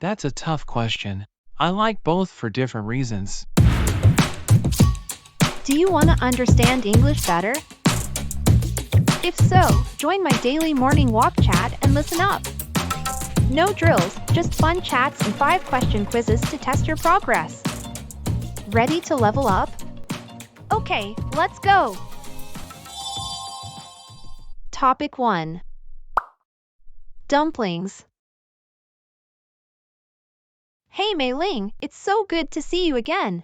That's a tough question. I like both for different reasons. Do you want to understand English better? If so, join my daily morning walk chat and listen up. No drills, just fun chats and 5-question quizzes to test your progress. Ready to level up? Okay, let's go! Topic 1. Dumplings. Hey Mei Ling, it's so good to see you again.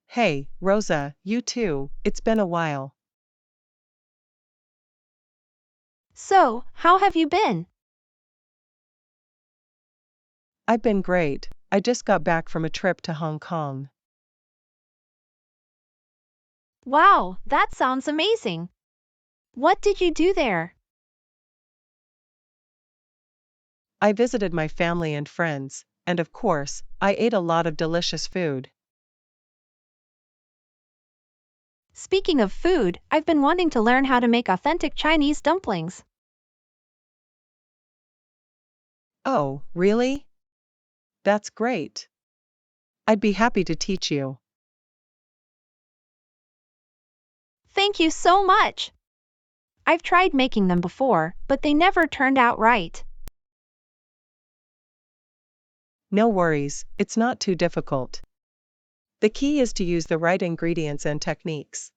Hey, Rosa, you too, it's been a while. So, how have you been? I've been great. I just got back from a trip to Hong Kong. Wow, that sounds amazing. What did you do there? I visited my family and friends, and of course, I ate a lot of delicious food. Speaking of food, I've been wanting to learn how to make authentic Chinese dumplings. Oh, really? That's great. I'd be happy to teach you. Thank you so much. I've tried making them before, but they never turned out right. No worries, it's not too difficult. The key is to use the right ingredients and techniques.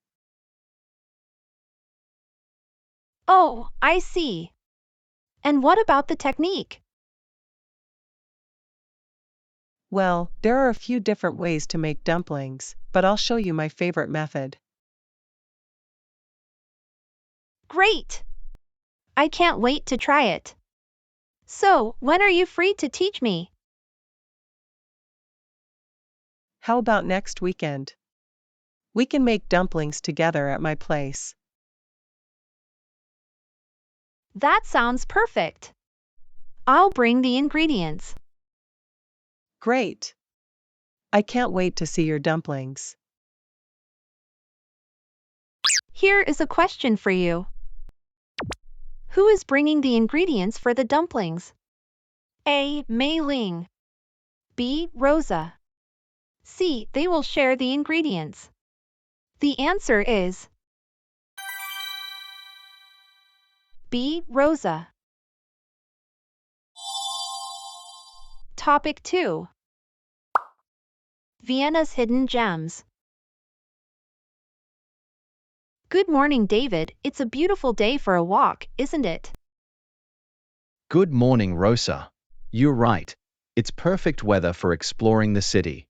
Oh, I see. And what about the technique? Well, there are a few different ways to make dumplings, but I'll show you my favorite method. Great! I can't wait to try it. So, when are you free to teach me? How about next weekend? We can make dumplings together at my place. That sounds perfect. I'll bring the ingredients. Great! I can't wait to see your dumplings. Here is a question for you. Who is bringing the ingredients for the dumplings? A. Mei Ling. B. Rosa. C. They will share the ingredients. The answer is B. Rosa. Topic 2. Vienna's hidden gems. Good morning, David. It's a beautiful day for a walk, isn't it? Good morning, Rosa. You're right. It's perfect weather for exploring the city.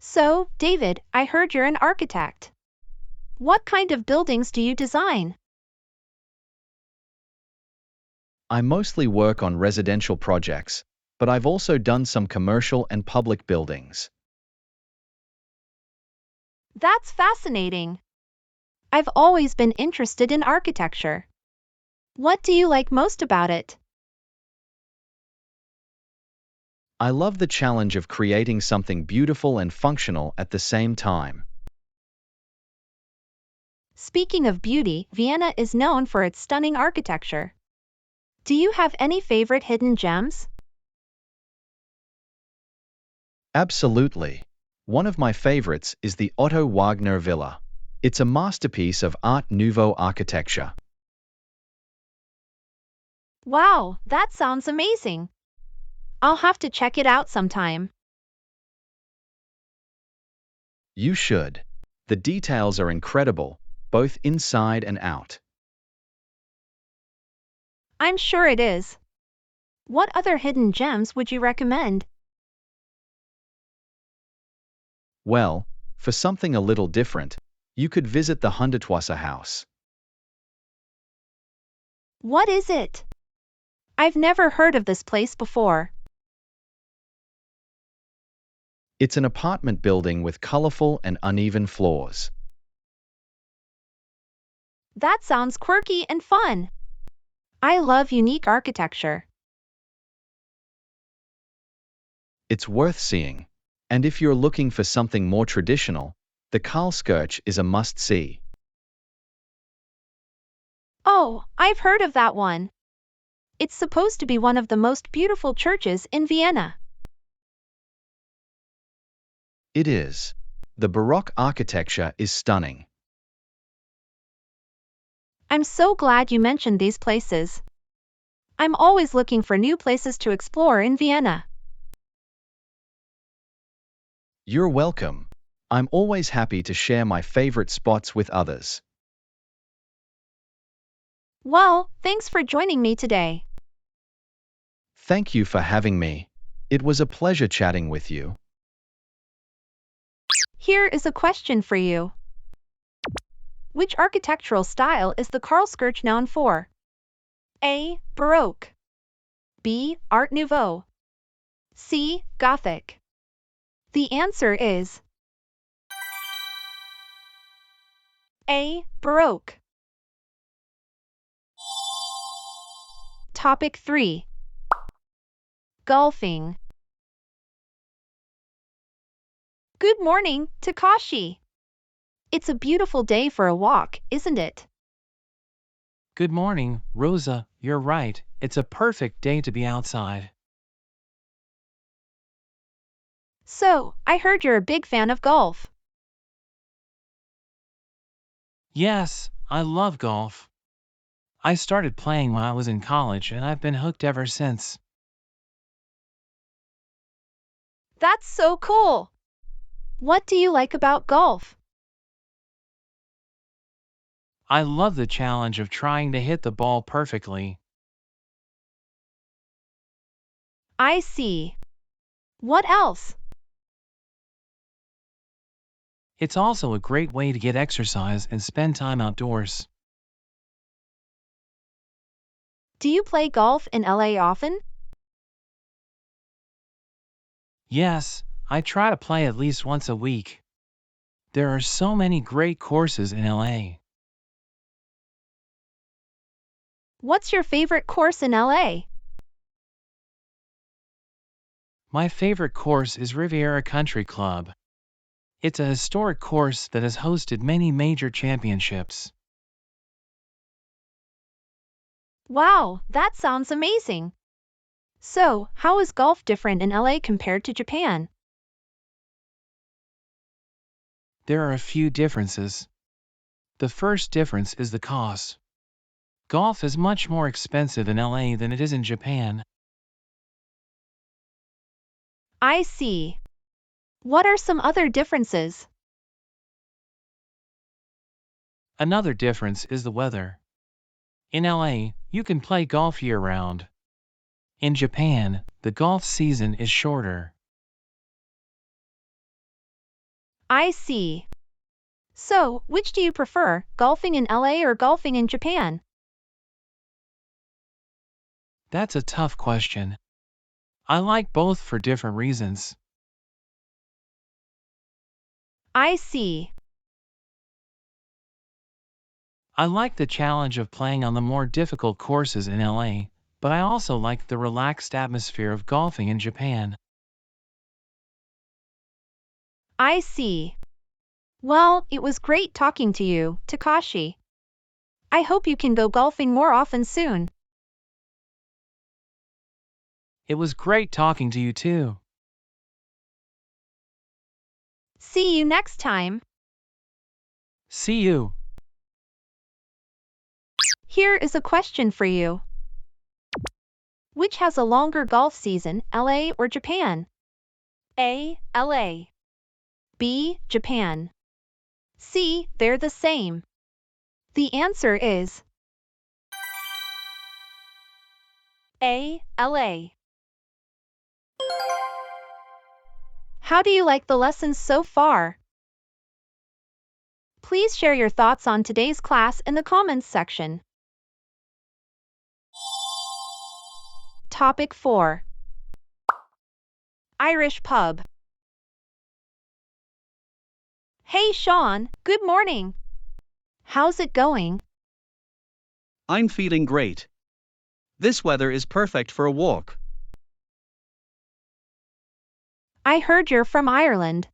So, David, I heard you're an architect. What kind of buildings do you design? I mostly work on residential projects, but I've also done some commercial and public buildings. That's fascinating. I've always been interested in architecture. What do you like most about it? I love the challenge of creating something beautiful and functional at the same time. Speaking of beauty, Vienna is known for its stunning architecture. Do you have any favorite hidden gems? Absolutely. One of my favorites is the Otto Wagner Villa. It's a masterpiece of Art Nouveau architecture. Wow, that sounds amazing. I'll have to check it out sometime. You should. The details are incredible, both inside and out. I'm sure it is. What other hidden gems would you recommend? Well, for something a little different, you could visit the Hundertwasser House. What is it? I've never heard of this place before. It's an apartment building with colorful and uneven floors. That sounds quirky and fun. I love unique architecture. It's worth seeing. And if you're looking for something more traditional, the Karlskirche is a must-see. Oh, I've heard of that one. It's supposed to be one of the most beautiful churches in Vienna. It is. The Baroque architecture is stunning. I'm so glad you mentioned these places. I'm always looking for new places to explore in Vienna. You're welcome. I'm always happy to share my favorite spots with others. Well, thanks for joining me today. Thank you for having me. It was a pleasure chatting with you. Here is a question for you. Which architectural style is the Karlskirche known for? A. Baroque. B. Art Nouveau. C. Gothic. The answer is A. Baroque. Topic 3. Golfing. Good morning, Takashi. It's a beautiful day for a walk, isn't it? Good morning, Rosa. You're right. It's a perfect day to be outside. So, I heard you're a big fan of golf. Yes, I love golf. I started playing when I was in college and I've been hooked ever since. That's so cool. What do you like about golf? I love the challenge of trying to hit the ball perfectly. I see. What else? It's also a great way to get exercise and spend time outdoors. Do you play golf in LA often? Yes, I try to play at least once a week. There are so many great courses in LA. What's your favorite course in LA? My favorite course is Riviera Country Club. It's a historic course that has hosted many major championships. Wow, that sounds amazing. So, how is golf different in LA compared to Japan? There are a few differences. The first difference is the cost. Golf is much more expensive in LA than it is in Japan. I see. What are some other differences? Another difference is the weather. In LA, you can play golf year-round. In Japan, the golf season is shorter. I see. So, which do you prefer, golfing in LA or golfing in Japan? That's a tough question. I like both for different reasons. I see. I like the challenge of playing on the more difficult courses in LA, but I also like the relaxed atmosphere of golfing in Japan. I see. Well, it was great talking to you, Takashi. I hope you can go golfing more often soon. It was great talking to you too. See you next time. See you. Here is a question for you. Which has a longer golf season, LA or Japan? A. LA. B. Japan. C. They're the same. The answer is A. LA. How do you like the lessons so far? Please share your thoughts on today's class in the comments section. Topic 4. Irish pub. Hey Sean, good morning. How's it going? I'm feeling great. This weather is perfect for a walk. I heard you're from Ireland.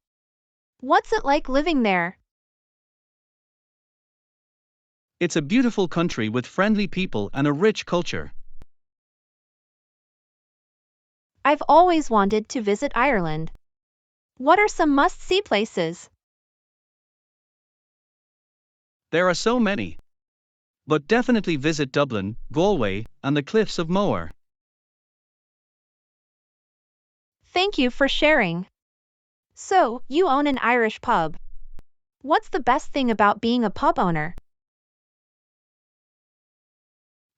What's it like living there? It's a beautiful country with friendly people and a rich culture. I've always wanted to visit Ireland. What are some must-see places? There are so many. But definitely visit Dublin, Galway, and the cliffs of Moher. Thank you for sharing. So, you own an Irish pub. What's the best thing about being a pub owner?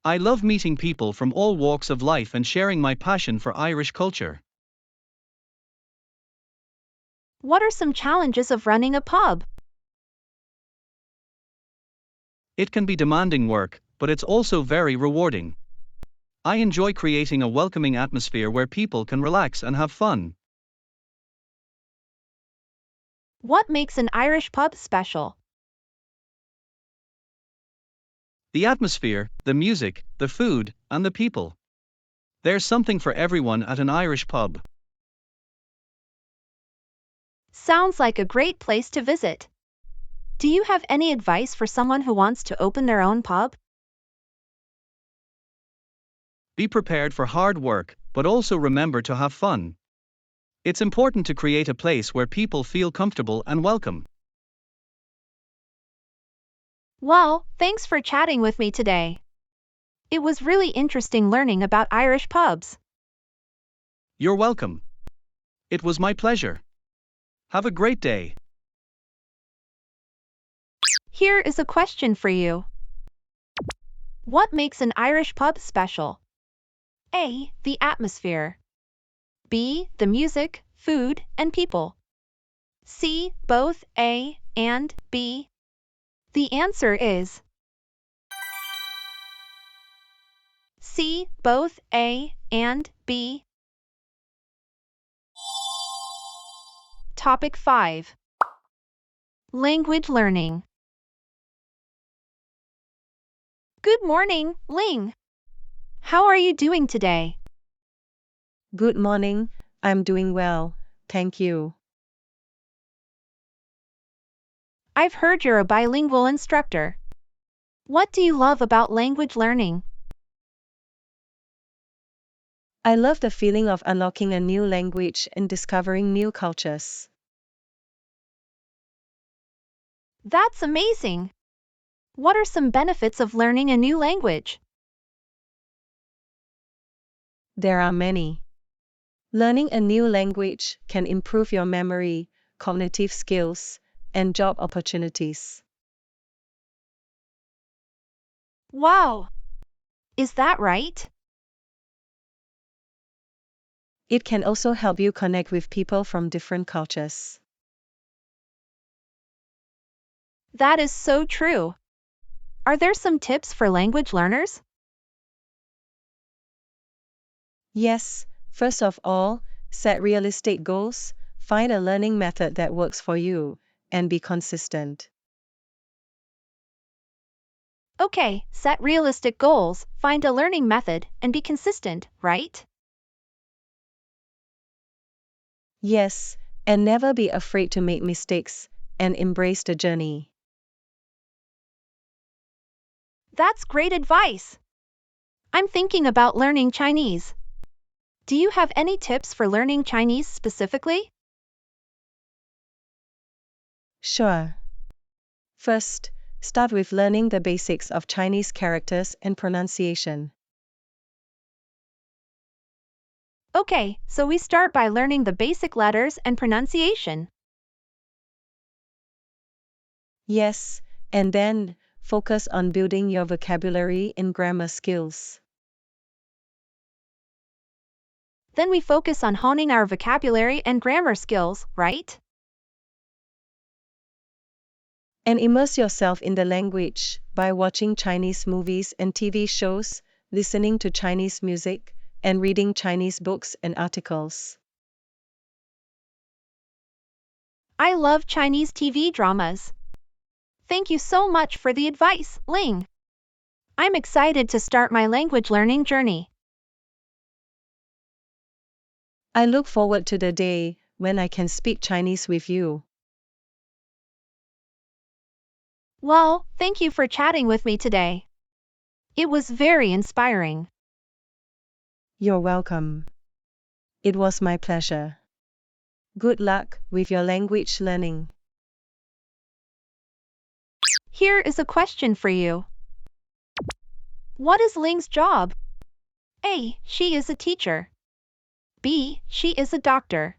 I love meeting people from all walks of life and sharing my passion for Irish culture. What are some challenges of running a pub? It can be demanding work, but it's also very rewarding. I enjoy creating a welcoming atmosphere where people can relax and have fun. What makes an Irish pub special? The atmosphere, the music, the food, and the people. There's something for everyone at an Irish pub. Sounds like a great place to visit. Do you have any advice for someone who wants to open their own pub? Be prepared for hard work, but also remember to have fun. It's important to create a place where people feel comfortable and welcome. Well, thanks for chatting with me today. It was really interesting learning about Irish pubs. You're welcome. It was my pleasure. Have a great day. Here is a question for you. What makes an Irish pub special? A. The atmosphere. B. The music, food, and people. C. Both A and B. The answer is C. Both A and B. Topic 5. Language learning. Good morning, Ling. How are you doing today? Good morning, I'm doing well, thank you. I've heard you're a bilingual instructor. What do you love about language learning? I love the feeling of unlocking a new language and discovering new cultures. That's amazing. What are some benefits of learning a new language? There are many. Learning a new language can improve your memory, cognitive skills, and job opportunities. Wow! Is that right? It can also help you connect with people from different cultures. That is so true. Are there some tips for language learners? Yes, first of all, set realistic goals, find a learning method that works for you, and be consistent. Okay, set realistic goals, find a learning method, and be consistent, right? Yes, and never be afraid to make mistakes, and embrace the journey. That's great advice. I'm thinking about learning Chinese. Do you have any tips for learning Chinese specifically? Sure. First, start with learning the basics of Chinese characters and pronunciation. Okay, so we start by learning the basic letters and pronunciation. Yes, and then, focus on building your vocabulary and grammar skills. Then we focus on honing our vocabulary and grammar skills, right? And immerse yourself in the language by watching Chinese movies and TV shows, listening to Chinese music, and reading Chinese books and articles. I love Chinese TV dramas. Thank you so much for the advice, Ling. I'm excited to start my language learning journey. I look forward to the day when I can speak Chinese with you. Well, thank you for chatting with me today. It was very inspiring. You're welcome. It was my pleasure. Good luck with your language learning. Here is a question for you. What is Ling's job? A. She is a teacher. B. She is a doctor.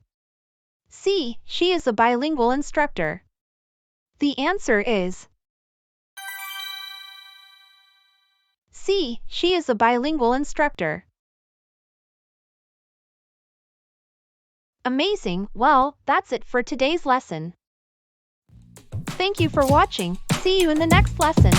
C. She is a bilingual instructor. The answer is C. She is a bilingual instructor. Amazing! Well, that's it for today's lesson. Thank you for watching. See you in the next lesson.